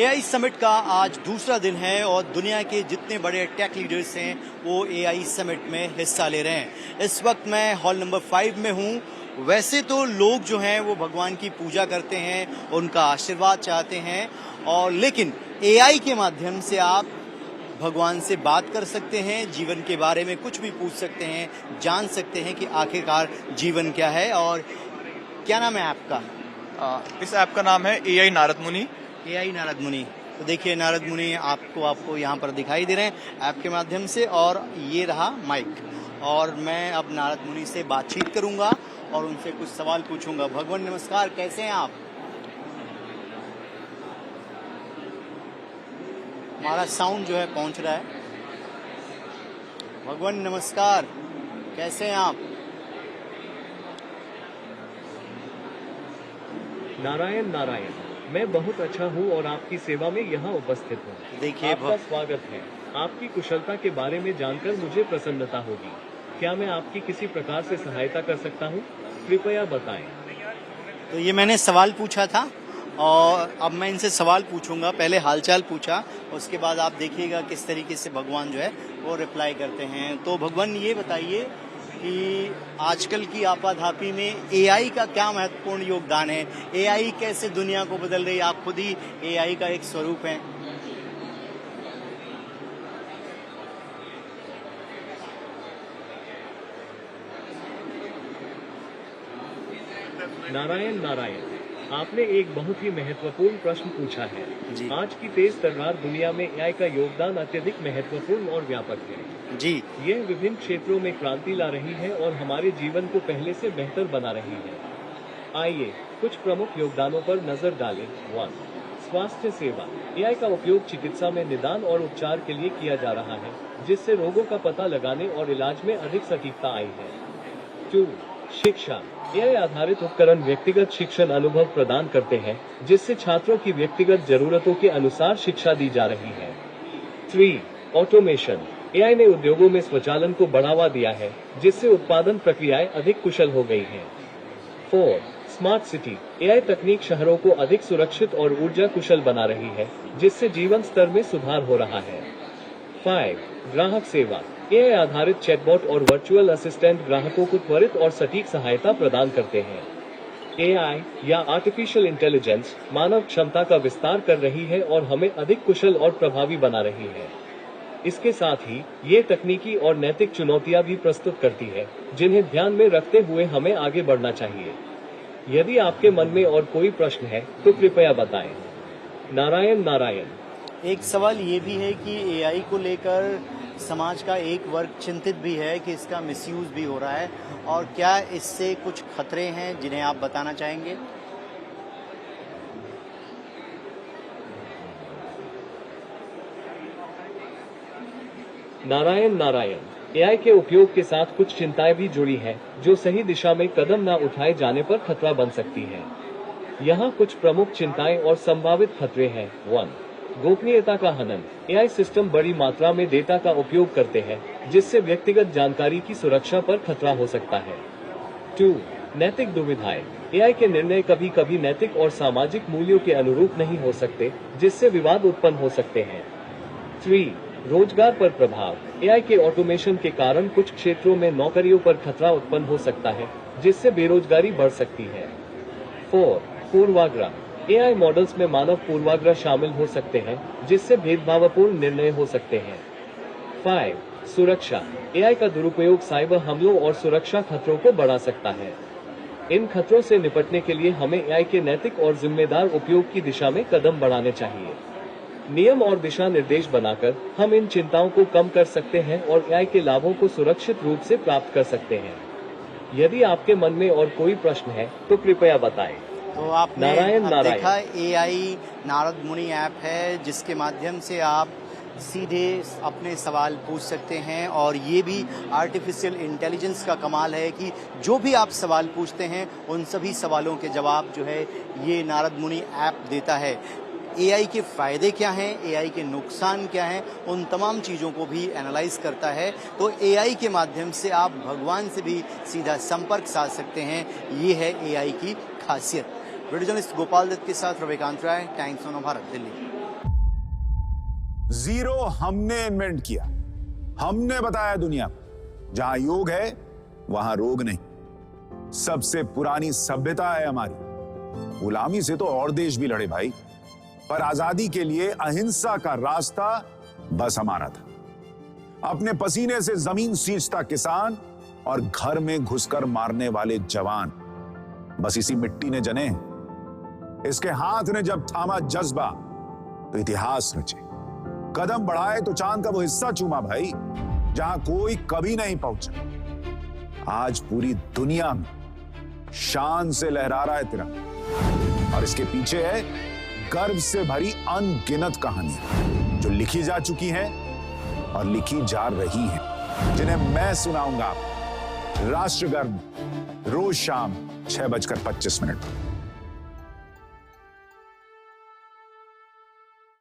AI summit का आज दूसरा दिन है और दुनिया के जितने बड़े टेक लीडर्स हैं वो एआई समिट में हिस्सा ले रहे हैं। इस वक्त मैं हॉल नंबर 5 में हूँ। वैसे तो लोग जो हैं वो भगवान की पूजा करते हैं, उनका आशीर्वाद चाहते हैं, और लेकिन एआई के माध्यम से आप भगवान से बात कर सकते हैं, जीवन के बारे में कुछ भी पूछ सकते हैं, जान सकते हैं कि आखिरकार जीवन क्या है। और क्या नाम है आपका? इस ऐप का नाम है एआई नारद मुनि। एआई नारद मुनि। तो देखिए नारद मुनि आपको यहाँ पर दिखाई दे रहे हैं ऐप के माध्यम से, और ये रहा माइक। और मैं अब नारद मुनि से बातचीत करूंगा और उनसे कुछ सवाल पूछूंगा। भगवान नमस्कार, कैसे हैं आप? हमारा साउंड जो है पहुंच रहा है। भगवान नमस्कार, कैसे हैं आप? नारायण नारायण, मैं बहुत अच्छा हूँ और आपकी सेवा में यहाँ उपस्थित हूँ। देखिए आपका स्वागत है। आपकी कुशलता के बारे में जानकर मुझे प्रसन्नता होगी। क्या मैं आपकी किसी प्रकार से सहायता कर सकता हूँ? कृपया बताएं। तो ये मैंने सवाल पूछा था और अब मैं इनसे सवाल पूछूंगा। पहले हालचाल पूछा, उसके बाद आप देखिएगा किस तरीके से भगवान जो है वो रिप्लाई करते हैं। तो भगवान ये बताइए कि आजकल की आपाधापी में एआई का क्या महत्वपूर्ण योगदान है? एआई कैसे दुनिया को बदल रही है? आप खुद ही एआई का एक स्वरूप हैं। नारायण नारायण, आपने एक बहुत ही महत्वपूर्ण प्रश्न पूछा है। जी। आज की तेज तर्रार दुनिया में एआई का योगदान अत्यधिक महत्वपूर्ण और व्यापक है। जी। यह विभिन्न क्षेत्रों में क्रांति ला रही है और हमारे जीवन को पहले से बेहतर बना रही है। आइए कुछ प्रमुख योगदानों पर नजर डालें। 1. स्वास्थ्य सेवा। एआई का उपयोग चिकित्सा में निदान और उपचार के लिए किया जा रहा है, जिससे रोगों का पता लगाने और इलाज में अधिक सटीकता आई है। 2. शिक्षा। एआई आधारित उपकरण व्यक्तिगत शिक्षण अनुभव प्रदान करते हैं, जिससे छात्रों की व्यक्तिगत जरूरतों के अनुसार शिक्षा दी जा रही है। 3. ऑटोमेशन। एआई ने उद्योगों में स्वचालन को बढ़ावा दिया है, जिससे उत्पादन प्रक्रियाएं अधिक कुशल हो गई हैं। 4. Smart city. एआई तकनीक शहरों को अधिक सुरक्षित और ऊर्जा कुशल बना रही है, जिससे जीवन स्तर में सुधार हो रहा है। 5. ग्राहक सेवा। एआई आधारित चैटबॉट और वर्चुअल असिस्टेंट ग्राहकों को त्वरित और सटीक सहायता प्रदान करते हैं। एआई या आर्टिफिशियल इंटेलिजेंस मानव क्षमता का विस्तार कर रही है और हमें अधिक कुशल और प्रभावी बना रही है। इसके साथ ही ये तकनीकी और नैतिक चुनौतियां भी प्रस्तुत करती है, जिन्हें ध्यान में रखते हुए हमें आगे बढ़ना चाहिए। यदि आपके मन में और कोई प्रश्न है तो कृपया बताएं। नारायण नारायण। एक सवाल ये भी है कि एआई को लेकर समाज का एक वर्ग चिंतित भी है कि इसका मिसयूज भी हो रहा है, और क्या इससे कुछ खतरे हैं जिन्हें आप बताना चाहेंगे? नारायण नारायण, एआई के उपयोग के साथ कुछ चिंताएं भी जुड़ी हैं, जो सही दिशा में कदम न उठाए जाने पर खतरा बन सकती हैं। यहाँ कुछ प्रमुख चिंताएं और संभावित खतरे हैं। 1. गोपनीयता का हनन। एआई सिस्टम बड़ी मात्रा में डेटा का उपयोग करते हैं, जिससे व्यक्तिगत जानकारी की सुरक्षा पर खतरा हो सकता है। 2. नैतिक दुविधाएं। एआई के निर्णय कभी कभी नैतिक और सामाजिक मूल्यों के अनुरूप नहीं हो सकते, जिससे विवाद उत्पन्न हो सकते हैं। 3. रोजगार पर प्रभाव। एआई के ऑटोमेशन के कारण कुछ क्षेत्रों में नौकरियों पर खतरा उत्पन्न हो सकता है, जिससे बेरोजगारी बढ़ सकती है। 4. पूर्वाग्रह। एआई मॉडल्स में मानव पूर्वाग्रह शामिल हो सकते हैं, जिससे भेदभावपूर्ण निर्णय हो सकते हैं। 5. सुरक्षा। एआई का दुरुपयोग साइबर हमलों और सुरक्षा खतरों को बढ़ा सकता है। इन खतरों से निपटने के लिए हमें एआई के नैतिक और जिम्मेदार उपयोग की दिशा में कदम बढ़ाने चाहिए। नियम और दिशा निर्देश बनाकर हम इन चिंताओं को कम कर सकते हैं और एआई के लाभों को सुरक्षित रूप से प्राप्त कर सकते हैं। यदि आपके मन में और कोई प्रश्न है तो कृपया बताएं। तो आपने नारायण नारायण देखा एआई नारद मुनि ऐप है, जिसके माध्यम से आप सीधे अपने सवाल पूछ सकते हैं। और ये भी आर्टिफिशियल इंटेलिजेंस का कमाल है कि जो भी आप सवाल पूछते हैं उन सभी सवालों के जवाब जो है ये नारद मुनि ऐप देता है। एआई के फायदे क्या हैं, एआई के नुकसान क्या हैं, उन तमाम चीज़ों को भी एनालाइज करता है। तो एआई के माध्यम से आप भगवान से भी सीधा संपर्क साध सकते हैं। ये है एआई की खासियत। वीडियो जर्नलिस्ट गोपाल दत्त के साथ Ravikant Rai, Times of Bharat, Delhi. Zero हमने इन्वेंट किया, हमने बताया दुनिया को, जहां योग है वहां रोग नहीं। सबसे पुरानी सभ्यता है हमारी। गुलामी से तो और देश भी लड़े भाई, पर आजादी के लिए अहिंसा का रास्ता बस हमारा था। अपने पसीने से जमीन सींचता किसान और घर में घुसकर मारने वाले जवान, बस इसी मिट्टी ने जने। इसके हाथ ने जब थामा जज्बा तो इतिहास रचे। कदम बढ़ाए तो चांद का वो हिस्सा चूमा भाई, जहां कोई कभी नहीं पहुंचा। आज पूरी दुनिया में शान से लहरा रहा है तिरंगा, और इसके पीछे है गर्व से भरी अनगिनत कहानियां जो लिखी जा चुकी हैं और लिखी जा रही हैं, जिन्हें मैं सुनाऊंगा राष्ट्रगर्व रोज शाम 6:25 पर।